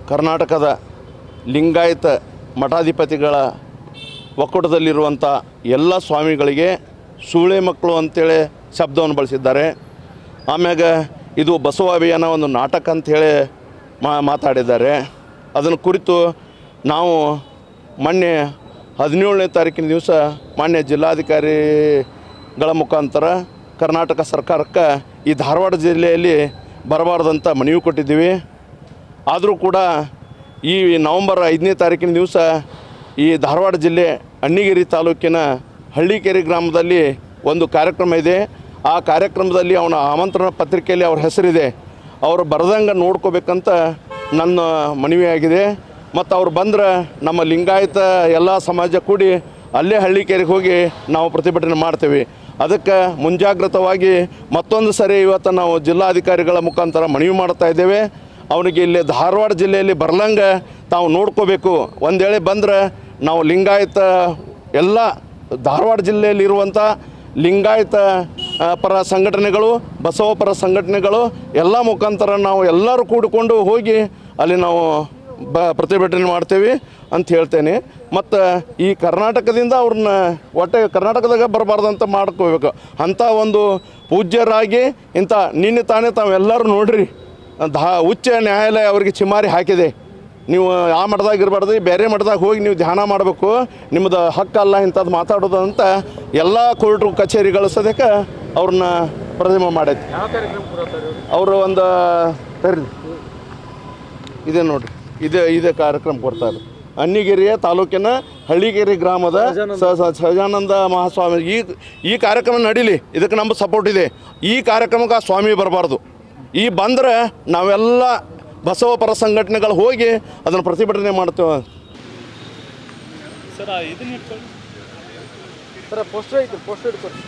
ಕರ್ನಾಟಕದ ಲಿಂಗಾಯತ ಮಠಾಧಿಪತಿಗಳ ಒಕ್ಕೂಟದಲ್ಲಿರುವಂಥ ಎಲ್ಲ ಸ್ವಾಮಿಗಳಿಗೆ ಸೂಳೆ ಮಕ್ಕಳು ಅಂತೇಳಿ ಶಬ್ದವನ್ನು ಬಳಸಿದ್ದಾರೆ. ಆಮ್ಯಾಗ ಇದು ಬಸವ ಅಭಿಯಾನ ಒಂದು ನಾಟಕ ಅಂಥೇಳಿ ಮಾತಾಡಿದ್ದಾರೆ. ಅದನ್ನು ಕುರಿತು ನಾವು ಮೊನ್ನೆ 17ನೇ ತಾರೀಕಿನ ದಿವಸ ಮಾನ್ಯ ಜಿಲ್ಲಾಧಿಕಾರಿಗಳ ಮುಖಾಂತರ ಕರ್ನಾಟಕ ಸರ್ಕಾರಕ್ಕೆ ಈ ಧಾರವಾಡ ಜಿಲ್ಲೆಯಲ್ಲಿ ಬರಬಾರ್ದಂತ ಮನವಿ ಕೊಟ್ಟಿದ್ದೀವಿ. ಆದರೂ ಕೂಡ ಈ ನವಂಬರ್ 5ನೇ ತಾರೀಕಿನ ದಿವಸ ಈ ಧಾರವಾಡ ಜಿಲ್ಲೆ ಅಣ್ಣಿಗೇರಿ ತಾಲೂಕಿನ ಹಳ್ಳಿಕೆರೆ ಗ್ರಾಮದಲ್ಲಿ ಒಂದು ಕಾರ್ಯಕ್ರಮ ಇದೆ. ಆ ಕಾರ್ಯಕ್ರಮದಲ್ಲಿ ಅವನ ಆಮಂತ್ರಣ ಪತ್ರಿಕೆಯಲ್ಲಿ ಅವ್ರ ಹೆಸರಿದೆ. ಅವರು ಬರೆದಂಗೆ ನೋಡ್ಕೋಬೇಕಂತ ನನ್ನ ಮನವಿಯಾಗಿದೆ. ಮತ್ತು ಅವ್ರು ಬಂದ್ರೆ ನಮ್ಮ ಲಿಂಗಾಯತ ಎಲ್ಲ ಸಮಾಜ ಕೂಡಿ ಅಲ್ಲೇ ಹಳ್ಳಿಕೆರೆಗೆ ಹೋಗಿ ನಾವು ಪ್ರತಿಭಟನೆ ಮಾಡ್ತೇವೆ. ಅದಕ್ಕೆ ಮುಂಜಾಗ್ರತವಾಗಿ ಮತ್ತೊಂದು ಸರಿ ಇವತ್ತು ನಾವು ಜಿಲ್ಲಾಧಿಕಾರಿಗಳ ಮುಖಾಂತರ ಮನವಿ ಮಾಡ್ತಾ ಇದ್ದೇವೆ. ಅವನಿಗೆ ಇಲ್ಲಿ ಧಾರವಾಡ ಜಿಲ್ಲೆಯಲ್ಲಿ ಬರ್ಲಂಗೆ ತಾವು ನೋಡ್ಕೋಬೇಕು. ಒಂದು ವೇಳೆ ಬಂದ್ರೆ ನಾವು ಲಿಂಗಾಯತ ಎಲ್ಲ ಧಾರವಾಡ ಜಿಲ್ಲೆಯಲ್ಲಿರುವಂಥ ಲಿಂಗಾಯತ ಪರ ಸಂಘಟನೆಗಳು, ಬಸವ ಪರ ಸಂಘಟನೆಗಳು ಎಲ್ಲ ಮುಖಾಂತರ ನಾವು ಎಲ್ಲರೂ ಕೂಡಿಕೊಂಡು ಹೋಗಿ ಅಲ್ಲಿ ನಾವು ಪ್ರತಿಭಟನೆ ಮಾಡ್ತೇವೆ ಅಂತ ಹೇಳ್ತೇನೆ. ಮತ್ತು ಈ ಕರ್ನಾಟಕದಿಂದ ಅವ್ರನ್ನ ಒಟ್ಟೆ ಕರ್ನಾಟಕದಾಗ ಬರಬಾರ್ದಂತ ಮಾಡ್ಕೋಬೇಕು. ಅಂಥ ಒಂದು ಪೂಜ್ಯರಾಗಿ ಇಂಥ ನಿನ್ನೆ ತಾನೇ ತಾವೆಲ್ಲರೂ ನೋಡ್ರಿ, ಉಚ್ಚ ನ್ಯಾಯಾಲಯ ಅವರಿಗೆ ಚಿಮಾರಿ ಹಾಕಿದೆ. ನೀವು ಆ ಮಠದಾಗ ಇರಬಾರ್ದು, ಬೇರೆ ಮಠದಾಗ ಹೋಗಿ ನೀವು ಧ್ಯಾನ ಮಾಡಬೇಕು, ನಿಮ್ಮದು ಹಕ್ಕಲ್ಲ ಇಂಥದ್ದು ಮಾತಾಡೋದು ಅಂತ ಎಲ್ಲ ಕೋರ್ಟು ಕಚೇರಿಗಳು ಸದ್ಯಕ್ಕೆ ಅವ್ರನ್ನ ಪ್ರತಿಮೆ ಮಾಡೈತಿ. ಅವರು ಒಂದು ಸರಿ ಇದೆ ನೋಡಿರಿ, ಇದೇ ಕಾರ್ಯಕ್ರಮ ಕೊಡ್ತಾರೆ. ಅಣ್ಣಿಗೇರಿಯ ತಾಲೂಕಿನ ಹಳ್ಳಿಗೇರಿ ಗ್ರಾಮದ ಸಹಜಾನಂದ ಮಹಾಸ್ವಾಮಿ ಈ ಕಾರ್ಯಕ್ರಮ ನಡೀಲಿ, ಇದಕ್ಕೆ ನಮ್ಮ ಸಪೋರ್ಟ್ ಇದೆ. ಈ ಕಾರ್ಯಕ್ರಮಕ್ಕೆ ಆ ಸ್ವಾಮಿ ಬರಬಾರ್ದು. ಈ ಬಂದರೆ ನಾವೆಲ್ಲ ಬಸವ ಪರ ಸಂಘಟನೆಗಳು ಹೋಗಿ ಅದನ್ನು ಪ್ರತಿಭಟನೆ ಮಾಡ್ತೇವೆ. ಸರ್ ಇದನ್ನ ಇಟ್ಕೊಳ್ಳಿ ಸರ್, ಪೋಸ್ಟರ್ ಐತೆ, ಪೋಸ್ಟರ್ ಇಟ್ಕೊಳ್ಳಿ.